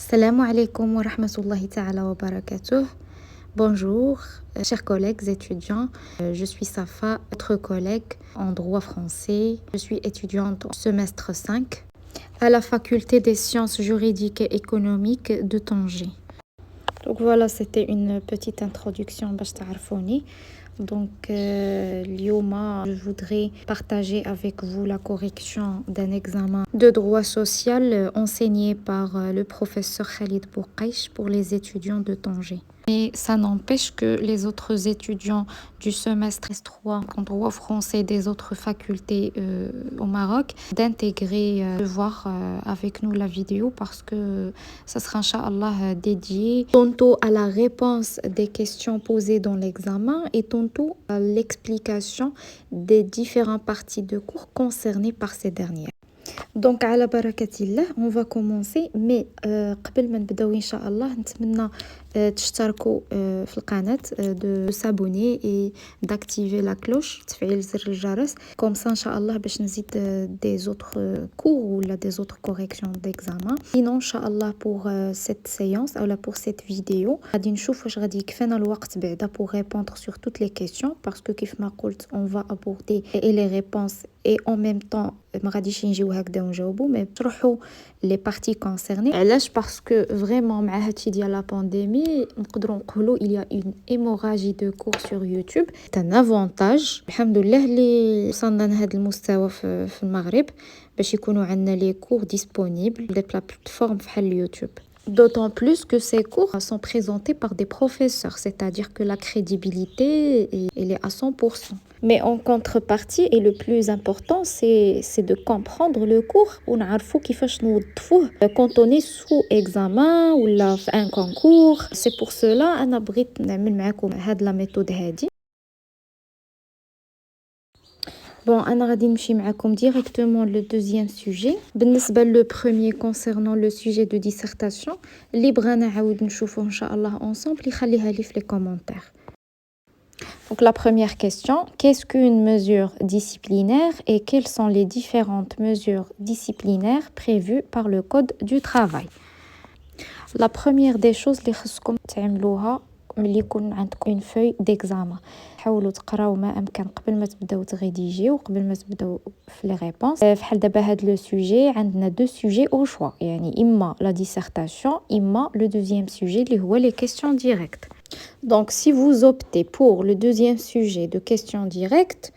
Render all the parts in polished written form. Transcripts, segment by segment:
Assalamu alaikum wa rahmatullahi ta'ala wa barakatuh. Bonjour, chers collègues étudiants. Je suis Safa, votre collègue en droit français. Je suis étudiante en semestre 5 à la faculté des sciences juridiques et économiques de Tanger. Donc voilà, c'était une petite introduction باش تعرفوني. Donc, je voudrais partager avec vous la correction d'un examen de droit social enseigné par le professeur Khalid Bourkaish pour les étudiants de Tanger. Mais ça n'empêche que les autres étudiants du semestre S3 en droit français des autres facultés au Maroc d'intégrer, de voir avec nous la vidéo parce que ça sera Inch'Allah dédié tantôt à la réponse des questions posées dans l'examen et tantôt à l'explication des différentes parties de cours concernées par ces dernières. Donc على بركة الله on va commencer mais قبل ما نبداو ان شاء الله نتمنى تشتركوا في القناة de s'abonner et d'activer la cloche تفعيل زر الجرس comme ça ان شاء الله باش نزيد des autres cours ou des autres corrections d'examen. Sinon ان شاء الله pour cette séance ou pour cette vidéo غادي نشوف واش غادي يكفينا الوقت بعدا pour répondre sur toutes les questions parce que كيف ما قلت on va aborder les réponses et en même temps ما غاديش نجيو هكذا ونجاوبوا مي نشرحوا les parties concernées. علاش parce que vraiment مع هادشي ديال لا بانديمي نقدروا نقولوا il y a une hémorragie de cours sur YouTube. C'est un avantage الحمد لله اللي وصلنا لهذا المستوى في المغرب باش يكونوا عندنا les cours disponibles de la plateforme بحال اليوتيوب. D'autant plus que ces cours sont présentés par des professeurs, c'est-à-dire que la crédibilité elle est à 100%. Mais en contrepartie, et le plus important, c'est de comprendre le cours ou نعرفوا كيفاش نوظفوه quand on est sous examen ou là un concours. C'est pour cela أنا بغيت نعمل معكم هاد la méthode هادي. Bon, أنا غادي نمشي معكم directement le deuxième sujet. بالنسبة le premier concernant le sujet de dissertation اللي بغانا نعاود نشوفوه إن شاء الله ensemble يخليها لي في les commentaires. Donc la première question, qu'est-ce qu'une mesure disciplinaire et quelles sont les différentes mesures disciplinaires prévues par le Code du travail? La première des choses اللي خصكم تعملوها ملي يكون عندكم une feuille d'examen. حاولوا تقراو ما امكن قبل ما تبداو تغيديجيو وقبل ما تبداو في لي ريبونس. فحال دابا هاد لو سوجي عندنا دو سوجي او شوا يعني اما لا ديسsertation اما لو دوزيام سوجي اللي هو les questions directes. Donc si vous optez pour le deuxième sujet de questions directes,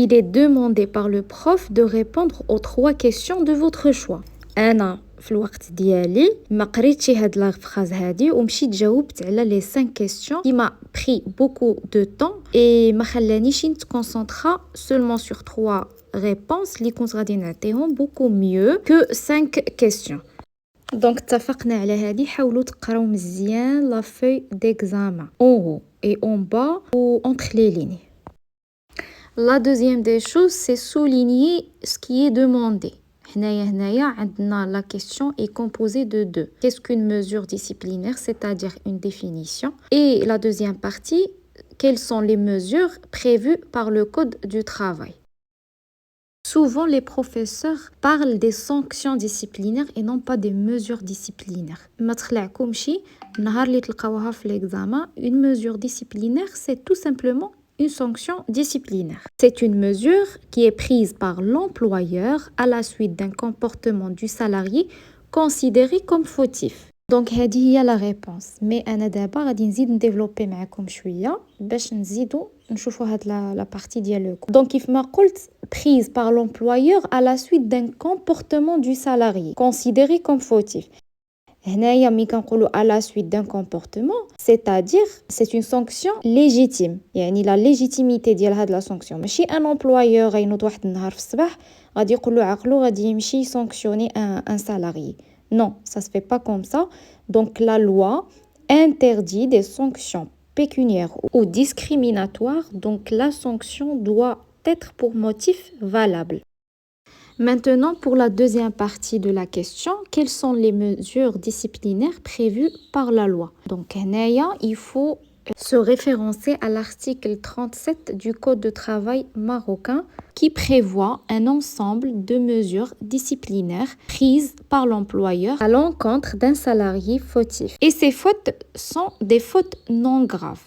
il est demandé par le prof de répondre aux 3 questions de votre choix. أنا في الوقت ديالي ما قريتش هاد لا فراز هادي ومشيت جاوبت على لي 5 questions qui m'a pris beaucoup de temps et ما خلانيش نتكونسونطرا seulement sur 3 réponses اللي كنت غادي نعطيهم beaucoup mieux que 5 questions. Donc اتفقنا على هادي. حاولوا تقراو مزيان لا فeuille d'examen en haut et en bas ou entre les lignes. La deuxième des choses, c'est souligner ce qui est demandé. هنايا عندنا la question est composée de 2. Qu'est-ce qu'une mesure disciplinaire, c'est-à-dire une définition. Et la deuxième partie, quelles sont les mesures prévues par le Code du travail. Souvent, les professeurs parlent des sanctions disciplinaires et non pas des mesures disciplinaires. ما تخلعكمش نهار اللي تلقاوها في l'examen, une mesure disciplinaire, c'est tout simplement une sanction disciplinaire. C'est une mesure qui est prise par l'employeur à la suite d'un comportement du salarié considéré comme fautif. Donc هذه هي la réponse. Mais أنا دابا غادي نزيد نديفلوبي معكم شوية باش نزيدو نشوفوا هاد la partie ديال le. Donc كيف ما قلت prise par l'employeur à la suite d'un comportement du salarié considéré comme fautif. هنايا ملي كنقولوا à la suite d'un comportement, c'est-à-dire c'est une sanction légitime. يعني la légitimité ديال هاد la sanction ماشي un employeur غينوض واحد النهار في الصباح غادي يقول له عقلو غادي يمشي sanctionner un salarié. Non, ça se fait pas comme ça. Donc la loi interdit des sanctions pécuniaires ou discriminatoires. Donc la sanction doit être pour motif valable. Maintenant, pour la deuxième partie de la question, quelles sont les mesures disciplinaires prévues par la loi? Donc, il faut se référencer à l'article 37 du Code de travail marocain qui prévoit un ensemble de mesures disciplinaires prises par l'employeur à l'encontre d'un salarié fautif. Et ces fautes sont des fautes non graves.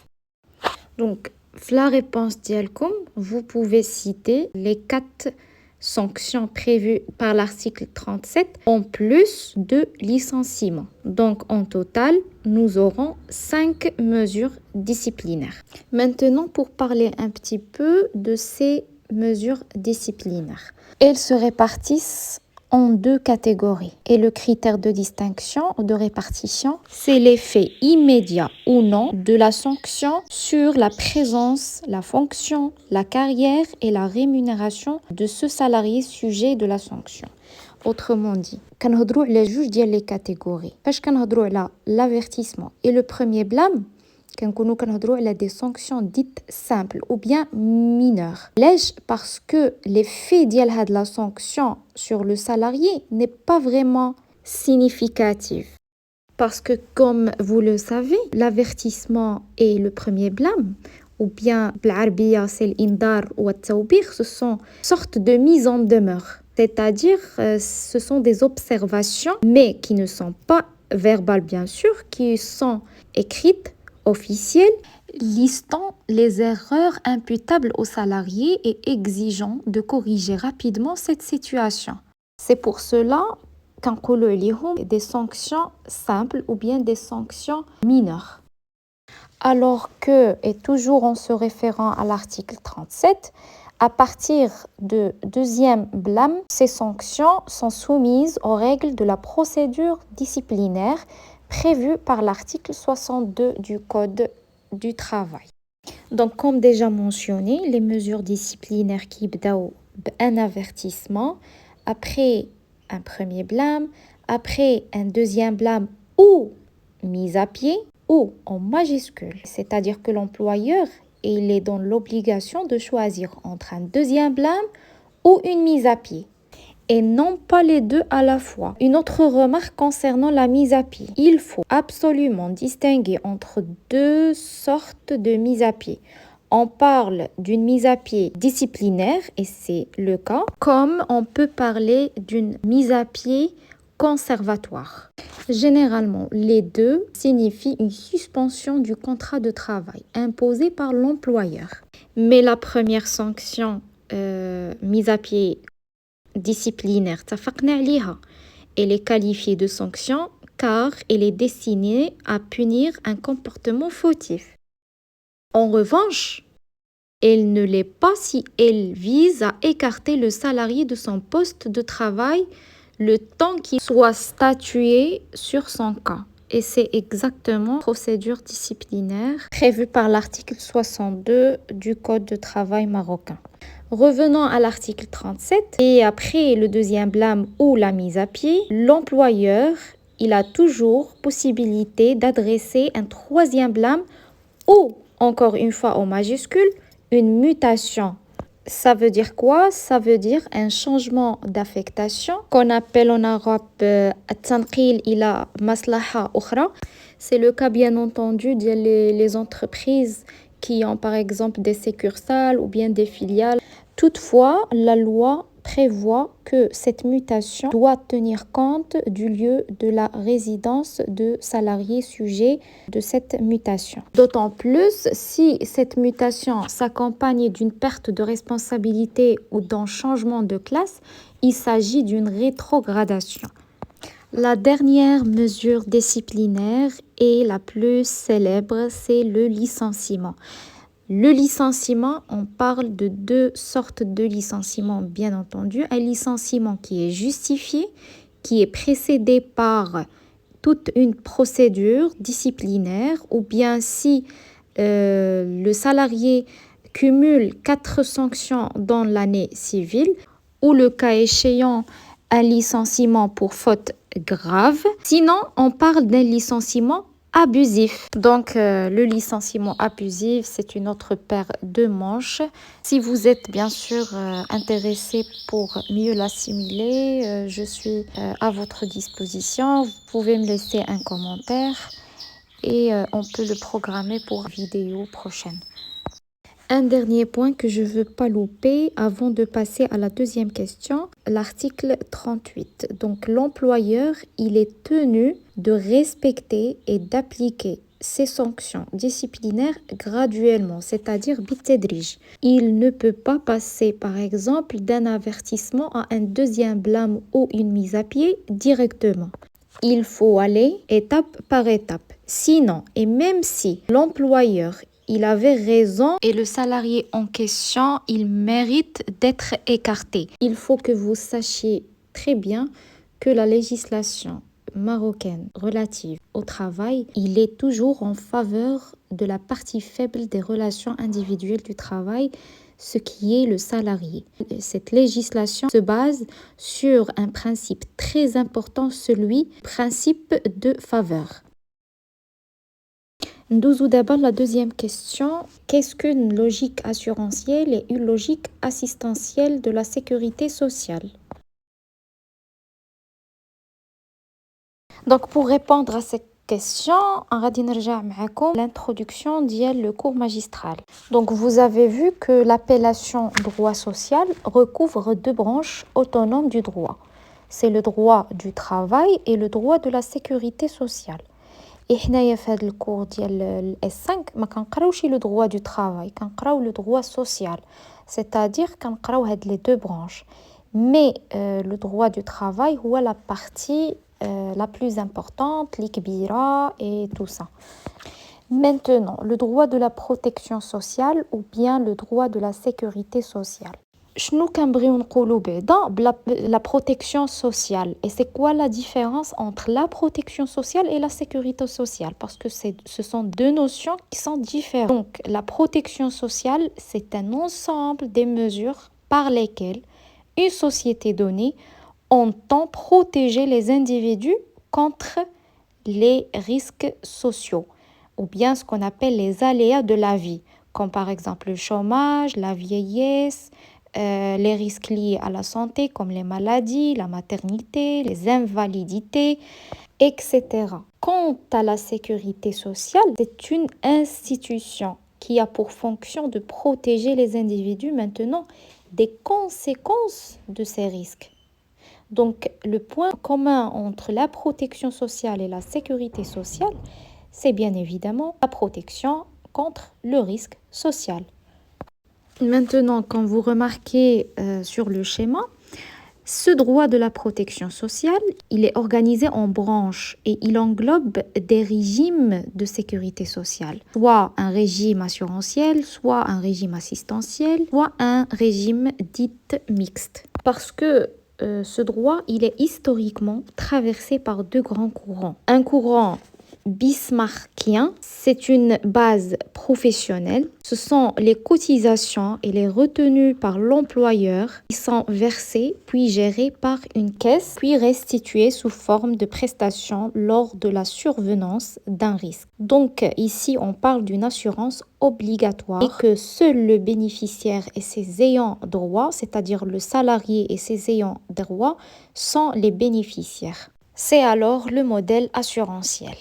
Donc, la réponse d'Yalcom, vous pouvez citer les 4 sanctions prévues par l'article 37 en plus de licenciement. Donc, en total, nous aurons 5 mesures disciplinaires. Maintenant, pour parler un petit peu de ces mesures disciplinaires. Elles se répartissent en 2 catégories. Et le critère de distinction ou de répartition, c'est l'effet immédiat ou non de la sanction sur la présence, la fonction, la carrière et la rémunération de ce salarié sujet de la sanction. Autrement dit, كنهضروا على جوج ديال les catégories. فاش كنهضروا على l'avertissement et le premier blâme, كنهضروا على des sanctions dites simples ou bien mineures. Parce que l'effet ديال هاد la sanction sur le salarié n'est pas vraiment significatif. Parce que comme vous le savez, l'avertissement et le premier blâme, ou bien بالعربية c'est الإنذار والتوبيخ, ce sont sortes de mise en demeure. C'est-à-dire, ce sont des observations, mais qui ne sont pas verbales bien sûr, qui sont écrites, officielles, listant les erreurs imputables aux salariés et exigeant de corriger rapidement cette situation. C'est pour cela qu'on parle des sanctions simples ou bien des sanctions mineures. Alors que, et toujours en se référant à l'article 37, à partir de deuxième blâme, ces sanctions sont soumises aux règles de la procédure disciplinaire prévues par l'article 62 du Code du travail. Donc, comme déjà mentionné, les mesures disciplinaires qui بداو بun avertissement, après un premier blâme, après un deuxième blâme ou mise à pied ou en majuscule. C'est-à-dire que l'employeur il est dans l'obligation de choisir entre un deuxième blâme ou une mise à pied. Et non pas les deux à la fois. Une autre remarque concernant la mise à pied. Il faut absolument distinguer entre 2 sortes de mise à pied. On parle d'une mise à pied disciplinaire, et c'est le cas, comme on peut parler d'une mise à pied conservatoire. Généralement, les deux signifient une suspension du contrat de travail imposé par l'employeur. Mais la première sanction, mise à pied disciplinaire, elle est qualifiée de sanction car elle est destinée à punir un comportement fautif. En revanche, elle ne l'est pas si elle vise à écarter le salarié de son poste de travail le temps qu'il soit statué sur son cas. Et c'est exactement la procédure disciplinaire prévue par l'article 62 du Code de travail marocain. Revenons à l'article 37. Et après le deuxième blâme ou la mise à pied, l'employeur, il a toujours possibilité d'adresser un troisième blâme ou, encore une fois en majuscule, une mutation. Ça veut dire quoi? Ça veut dire un changement d'affectation qu'on appelle en arabe التنقيل إلى مصلحة أخرى. C'est le cas bien entendu des entreprises qui ont par exemple des succursales ou bien des filiales. Toutefois, la loi prévoit que cette mutation doit tenir compte du lieu de la résidence de salariés sujets de cette mutation. D'autant plus si cette mutation s'accompagne d'une perte de responsabilité ou d'un changement de classe, il s'agit d'une rétrogradation. La dernière mesure disciplinaire et la plus célèbre, c'est le licenciement. Le licenciement, on parle de 2 sortes de licenciements, bien entendu. Un licenciement qui est justifié, qui est précédé par toute une procédure disciplinaire, ou bien si le salarié cumule 4 sanctions dans l'année civile, ou le cas échéant, un licenciement pour faute grave. Sinon, on parle d'un licenciement abusif. Donc, le licenciement abusif, c'est une autre paire de manches. Si vous êtes bien sûr intéressé pour mieux l'assimiler, je suis à votre disposition. Vous pouvez me laisser un commentaire. et on peut le programmer pour une vidéo prochaine. Un dernier point que je ne veux pas louper avant de passer à la deuxième question, l'article 38. Donc l'employeur, il est tenu de respecter et d'appliquer ces sanctions disciplinaires graduellement, c'est-à-dire bitedrij. Il ne peut pas passer par exemple d'un avertissement à un deuxième blâme ou une mise à pied directement. Il faut aller étape par étape. Sinon, et même si l'employeur il avait raison et le salarié en question, il mérite d'être écarté. Il faut que vous sachiez très bien que la législation marocaine relative au travail, il est toujours en faveur de la partie faible des relations individuelles du travail, ce qui est le salarié. Cette législation se base sur un principe très important, celui principe de faveur. Nous d'abord la deuxième question. Qu'est-ce qu'une logique assurantielle et une logique assistentielle de la sécurité sociale? Donc, pour répondre à cette question, on va l'introduction le cours magistral. Donc, vous avez vu que l'appellation droit social recouvre deux branches autonomes du droit. C'est le droit du travail et le droit de la sécurité sociale. Et حنايا في هذا الكور ديال S5 ما كنقراوش le droit du travail, كنقراو le droit social, c'est-à-dire كنقراو هاد les deux branches. Mais le droit du travail هو la partie la plus importante, li kbira et tout ça. Maintenant, le droit de la protection sociale ou bien le droit de la sécurité sociale. شنو كنبغيو نقولوا بعدا la protection sociale et c'est quoi la différence entre la protection sociale et la sécurité sociale parce que ce sont deux notions qui sont différentes. Donc la protection sociale c'est un ensemble des mesures par lesquelles une société donnée entend protéger les individus contre les risques sociaux ou bien ce qu'on appelle les aléas de la vie comme par exemple le chômage, la vieillesse, les risques liés à la santé comme les maladies, la maternité, les invalidités, etc. Quant à la sécurité sociale, c'est une institution qui a pour fonction de protéger les individus maintenant des conséquences de ces risques. Donc, le point commun entre la protection sociale et la sécurité sociale, c'est bien évidemment la protection contre le risque social. Maintenant, quand vous remarquez sur le schéma, ce droit de la protection sociale, il est organisé en branches et il englobe des régimes de sécurité sociale, soit un régime assurantiel, soit un régime assistentiel, soit un régime dit mixte. Parce que ce droit, il est historiquement traversé par deux grands courants. Un courant bismarckien, c'est une base professionnelle. Ce sont les cotisations et les retenues par l'employeur qui sont versées puis gérées par une caisse puis restituées sous forme de prestations lors de la survenance d'un risque. Donc ici on parle d'une assurance obligatoire et que seul le bénéficiaire et ses ayants droit, c'est-à-dire le salarié et ses ayants droit, sont les bénéficiaires. C'est alors le modèle assurantiel.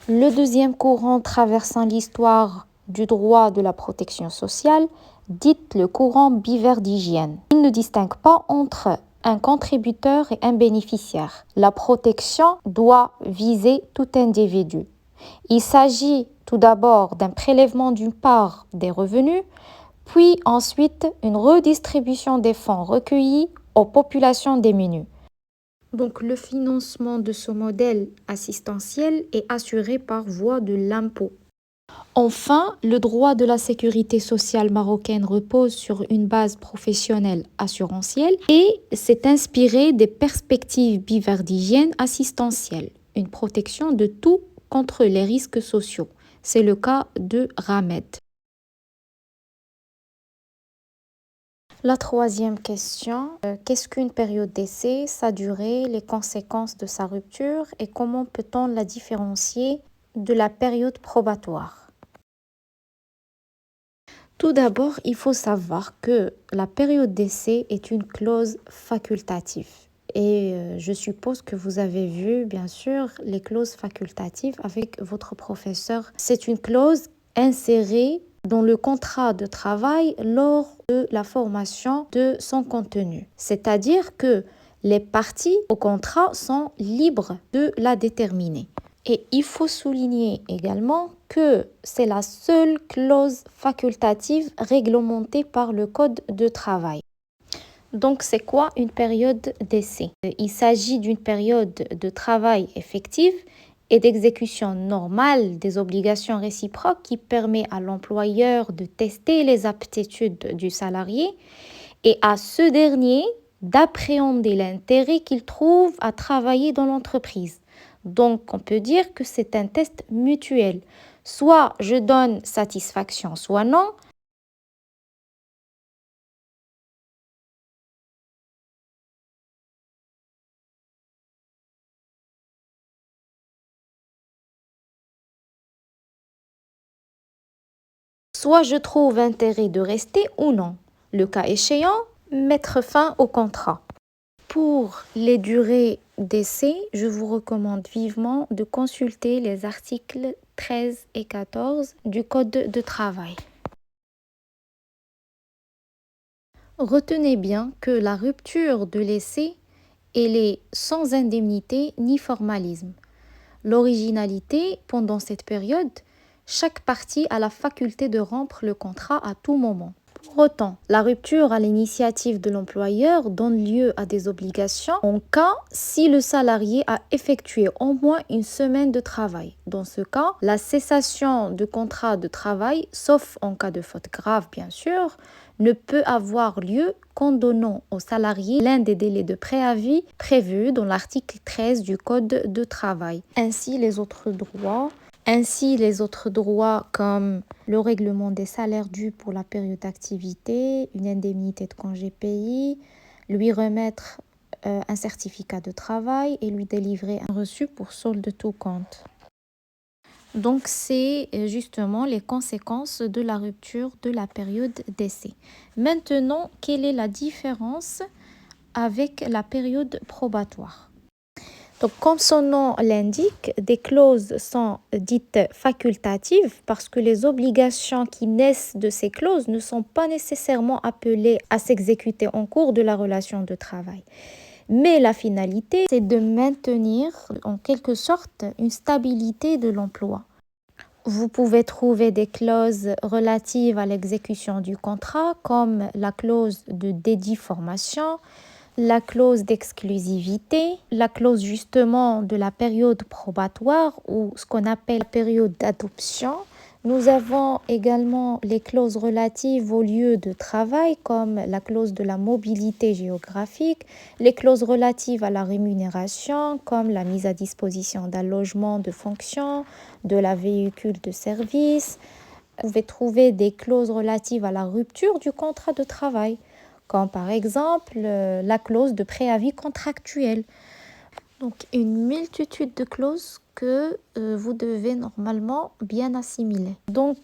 Le deuxième courant traversant l'histoire du droit de la protection sociale, dit le courant biverdygien. Il ne distingue pas entre un contributeur et un bénéficiaire. La protection doit viser tout individu. Il s'agit tout d'abord d'un prélèvement d'une part des revenus, puis ensuite une redistribution des fonds recueillis aux populations démunies. Donc le financement de ce modèle assistentiel est assuré par voie de l'impôt. Enfin, le droit de la sécurité sociale marocaine repose sur une base professionnelle assurantielle et s'est inspiré des perspectives biverdigiennes assistentielles, une protection de tout contre les risques sociaux. C'est le cas de Ramed. La troisième question, qu'est-ce qu'une période d'essai, sa durée, les conséquences de sa rupture et comment peut-on la différencier de la période probatoire? Tout d'abord, il faut savoir que la période d'essai est une clause facultative Et je suppose que vous avez vu, bien sûr, les clauses facultatives avec votre professeur. C'est une clause insérée dans le contrat de travail lors de la formation de son contenu. C'est-à-dire que les parties au contrat sont libres de la déterminer. Et il faut souligner également que c'est la seule clause facultative réglementée par le Code de travail. Donc, c'est quoi une période d'essai? Il s'agit d'une période de travail effective et d'exécution normale des obligations réciproques qui permet à l'employeur de tester les aptitudes du salarié et à ce dernier d'appréhender l'intérêt qu'il trouve à travailler dans l'entreprise. Donc, on peut dire que c'est un test mutuel. Soit je donne satisfaction, soit non. Soit je trouve intérêt de rester ou non. Le cas échéant, mettre fin au contrat. Pour les durées d'essai, je vous recommande vivement de consulter les articles 13 et 14 du Code de travail. Retenez bien que la rupture de l'essai, elle est sans indemnité ni formalisme. L'originalité, pendant cette période, chaque partie a la faculté de rompre le contrat à tout moment. Pour autant, la rupture à l'initiative de l'employeur donne lieu à des obligations en cas si le salarié a effectué au moins une semaine de travail. Dans ce cas, la cessation du contrat de travail, sauf en cas de faute grave bien sûr, ne peut avoir lieu qu'en donnant au salarié l'un des délais de préavis prévus dans l'article 13 du Code de travail. Ainsi, les autres droits comme le règlement des salaires dus pour la période d'activité, une indemnité de congé payé, lui remettre un certificat de travail et lui délivrer un reçu pour solde de tout compte. Donc, c'est justement les conséquences de la rupture de la période d'essai. Maintenant, quelle est la différence avec la période probatoire? Donc, comme son nom l'indique, des clauses sont dites facultatives parce que les obligations qui naissent de ces clauses ne sont pas nécessairement appelées à s'exécuter en cours de la relation de travail. Mais la finalité, c'est de maintenir en quelque sorte une stabilité de l'emploi. Vous pouvez trouver des clauses relatives à l'exécution du contrat, comme la clause de dédit formation, la clause d'exclusivité, la clause justement de la période probatoire ou ce qu'on appelle la période d'adoption. Nous avons également les clauses relatives au lieu de travail comme la clause de la mobilité géographique, les clauses relatives à la rémunération comme la mise à disposition d'un logement de fonction, de la véhicule de service. Vous pouvez trouver des clauses relatives à la rupture du contrat de travail comme par exemple la clause de préavis contractuel. Donc une multitude de clauses que vous devez normalement bien assimiler. Donc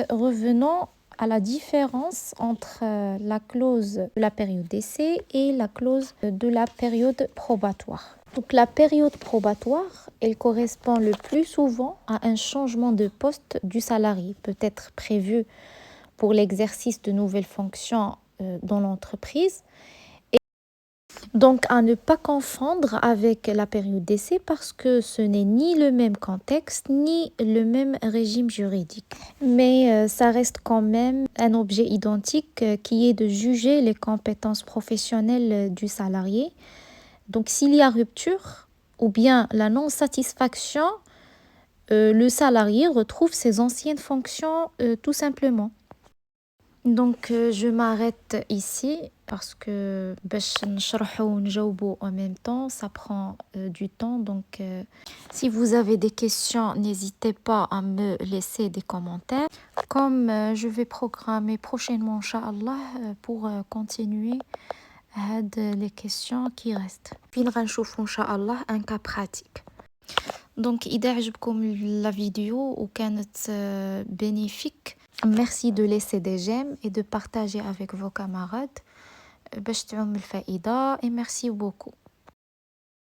revenons à la différence entre la clause de la période d'essai et la clause de la période probatoire. Donc la période probatoire, elle correspond le plus souvent à un changement de poste du salarié, peut être prévu pour l'exercice de nouvelles fonctions dans l'entreprise. Et donc à ne pas confondre avec la période d'essai parce que ce n'est ni le même contexte ni le même régime juridique. Mais ça reste quand même un objet identique qui est de juger les compétences professionnelles du salarié. Donc s'il y a rupture ou bien la non-satisfaction, le salarié retrouve ses anciennes fonctions tout simplement. Donc je m'arrête ici parce que باش نشرحوا ونجاوبوا en même temps ça prend du temps. Donc si vous avez des questions, n'hésitez pas à me laisser des commentaires. Comme je vais programmer prochainement inchallah pour continuer les questions qui restent. فين غنشوفوا inchallah un cas pratique. Donc إذا عجبكم la vidéo وكانت bénéfique, merci de laisser des j'aime et de partager avec vos camarades باش تعم الفائدة et merci beaucoup.